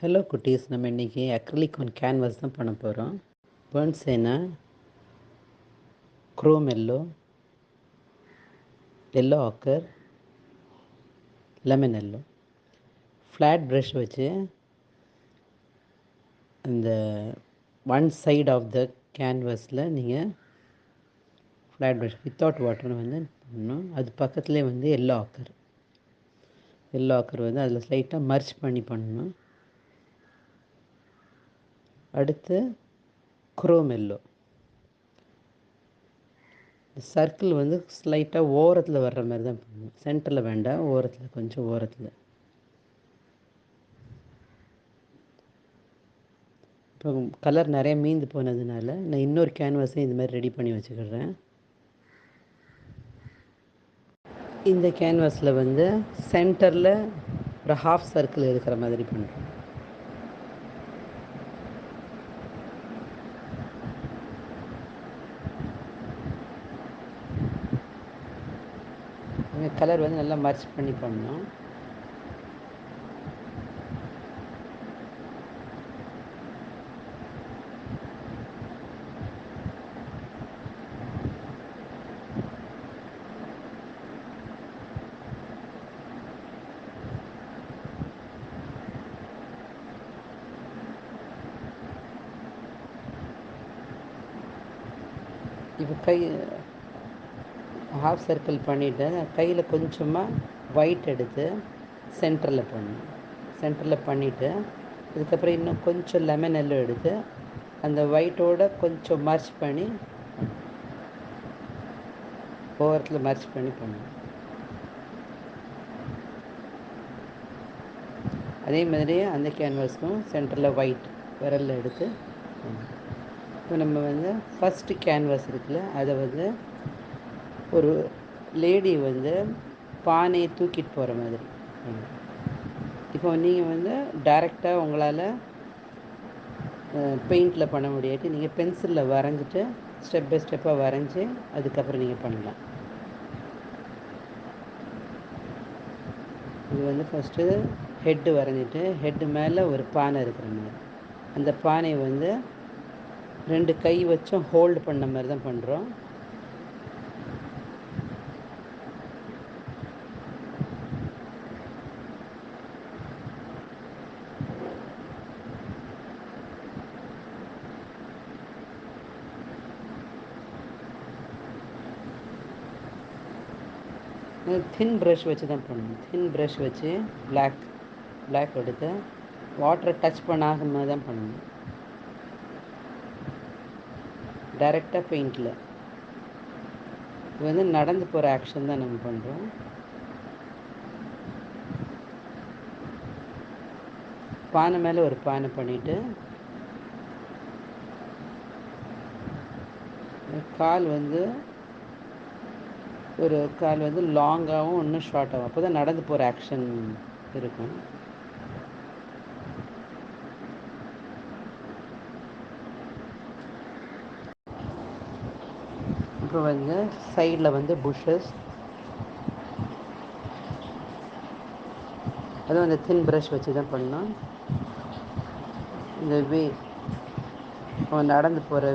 Hello குட்டீஸ், நம்ம இன்றைக்கி அக்ரிலிக் ஆன் கேன்வாஸ் தான் பண்ண போகிறோம். Burnt sienna, chrome yellow ochre, lemon yellow. Flat brush வச்சு அந்த ஒன் சைட் ஆஃப் த கேன்வாஸில் நீங்கள் ஃப்ளாட் ப்ரஷ் வித்தவுட் வாட்டர் வந்து பண்ணணும். அது பக்கத்துலேயே வந்து எல்லோ ஆக்கர் வந்து அதில் ஸ்லைட்டாக மர்ச் பண்ணி பண்ணணும். அடுத்து குரோம் எல்லோ. சர்க்கிள் வந்து ஸ்லைட்டாக ஓரத்தில் வர்ற மாதிரி தான் பண்ணணும். சென்டரில் வேண்டாம், ஓரத்தில், கொஞ்சம் ஓரத்தில். இப்போ கலர் நிறைய மீந்து போனதுனால நான் இன்னொரு கேன்வாஸையும் இது மாதிரி ரெடி பண்ணி வச்சுக்கிறேன். இந்த கேன்வாஸில் வந்து சென்டரில் ஒரு ஹாஃப் சர்க்கிள் இருக்கிற மாதிரி பண்ணுறோம். கலர் வந்து நல்லா மர்ச் பண்ணி பண்ணணும். இப்போ ஹாஃப் சர்க்கிள் பண்ணிவிட்டு கையில் கொஞ்சமாக ஒயிட் எடுத்து சென்டரில் பண்ணணும். சென்டரில் பண்ணிவிட்டு அதுக்கப்புறம் இன்னும் கொஞ்சம் லெமன் எல்லோ எடுத்து அந்த ஒயிட்டோட கொஞ்சம் மர்ச் பண்ணி ஓரத்தில் மர்ச் பண்ணி பண்ணணும். அதே மாதிரி அந்த கேன்வாஸ்க்கும் சென்டரில் ஒயிட் விரலில் எடுத்து இப்போ நம்ம வந்து ஃபஸ்ட்டு கேன்வாஸ் இருக்குல்ல, அதை வந்து ஒரு லேடி வந்து பானையை தூக்கிட்டு போகிற மாதிரி. இப்போ நீங்கள் வந்து டைரெக்டாக உங்களால் பெயிண்டில் பண்ண முடியாட்டி நீங்கள் பென்சிலில் வரைஞ்சிட்டு ஸ்டெப் பை ஸ்டெப்பாக வரைஞ்சி அதுக்கப்புறம் நீங்கள் பண்ணலாம். இது வந்து ஃபஸ்ட்டு ஹெட்டு வரைஞ்சிட்டு ஹெட்டு மேலே ஒரு பானை இருக்கிற மாதிரி அந்த பானையை வந்து 2 கை வச்சும் ஹோல்டு பண்ண மாதிரி தான் பண்ணுறோம். தின் ப்ரஷ் வச்சு தான் பண்ணணும். தின் ப்ரஷ் வச்சு பிளாக் எடுத்து வாட்டரை டச் பண்ணாமல் தான் பண்ணணும். டைரெக்டாக பெயிண்டில் இது வந்து நடந்து போகிற ஆக்ஷன் தான் நம்ம பண்ணுறோம். பானை மேலே ஒரு பானை பண்ணிவிட்டு கால் வந்து லாங்காகவும் இன்னும் ஷார்ட்டாகவும், அப்போ தான் நடந்து போகிற ஆக்ஷன் இருக்கும். இப்போ வந்து சைடில் வந்து புஷ்ஷஸ், அதுவும் அந்த தின் ப்ரஷ் வச்சு தான் பண்ணோம். இந்த அவன் நடந்து போகிற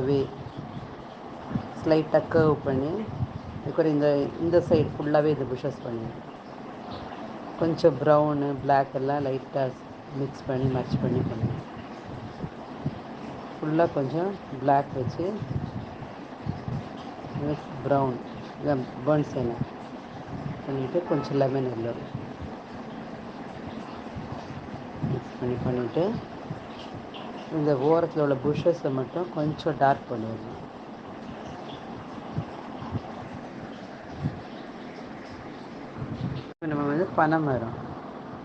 ஸ்லைட்டாக கர்வ் பண்ணி அதுக்கப்புறம் இந்த சைடு ஃபுல்லாகவே இந்த புஷ்ஷஸ் பண்ணிடுறோம். கொஞ்சம் ப்ரௌனு பிளாக் எல்லாம் லைட்டாக மிக்ஸ் பண்ணி மர்ச் பண்ணி பண்ணுவோம். ஃபுல்லாக கொஞ்சம் பிளாக் வச்சு ப்ரௌன் பர்ன் சேனா பண்ணிவிட்டு கொஞ்சம் லெமன் எல்லோ மிக்ஸ் பண்ணிவிட்டு இந்த ஓரத்தில் உள்ள புஷ்ஷஸை மட்டும் கொஞ்சம் டார்க் பண்ணிடணும். நம்ம வந்து பனை மரம்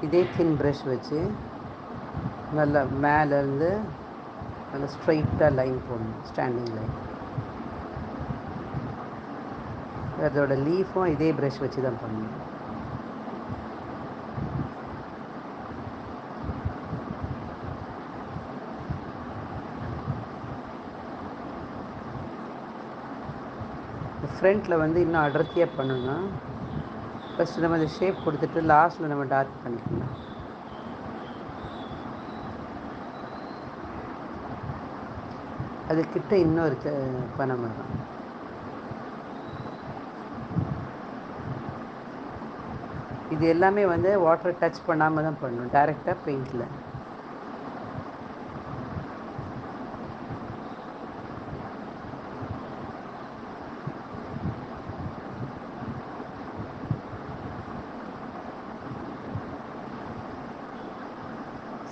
இதே தின் ப்ரஷ் வச்சு நல்லா மேலேருந்து நல்லா ஸ்ட்ரைட்டாக லைன் போடணும், ஸ்டாண்டிங் லைன். அதோட லீஃபும் இதே ப்ரஷ் வச்சு தான் பண்ணணும். ஃப்ரண்ட்டில் வந்து இன்னும் அடர்த்தியாக பண்ணணும். ஃபஸ்ட்டு நம்ம அந்த ஷேப் கொடுத்துட்டு லாஸ்ட்டில் நம்ம டார்க் பண்ணிக்கணும். அதுக்கிட்ட இன்னொரு பனை மரம். இது எல்லாமே வந்து வாட்டர் டச் பண்ணாமல் தான் பண்ணணும், டைரெக்டாக பெயிண்டில்.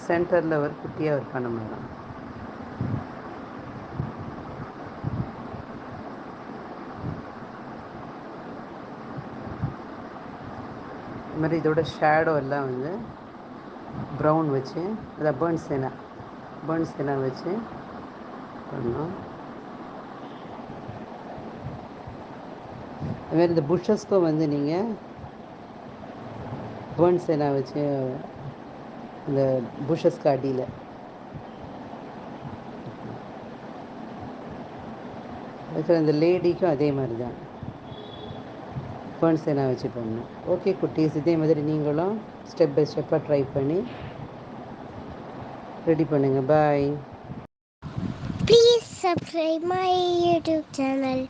சென்டரில் ஒரு குட்டியாக ஒரு பனை மரம். இது மாதிரி இதோட ஷேடோ எல்லாம் வந்து ப்ரௌன் வச்சு, அதை பேர்ன் சேனா வச்சு பண்ணோம். அதுமாரி இந்த புஷ்ஷஸ்க்கும் வந்து நீங்கள் பேர்ன் சேனா வச்சு இந்த புஷ்ஷஸ்க்கு அடியில் இருக்கிற இந்த லேடிக்கும் அதே மாதிரி தான் பேர்ன் சேனா வச்சு பண்ணணும். ஓகே குட்டீஸ், இதே மாதிரி நீங்களும் ஸ்டெப் பை ஸ்டெப்பாக ட்ரை பண்ணி ரெடி பண்ணுங்கள். பாய். Please subscribe my YouTube channel.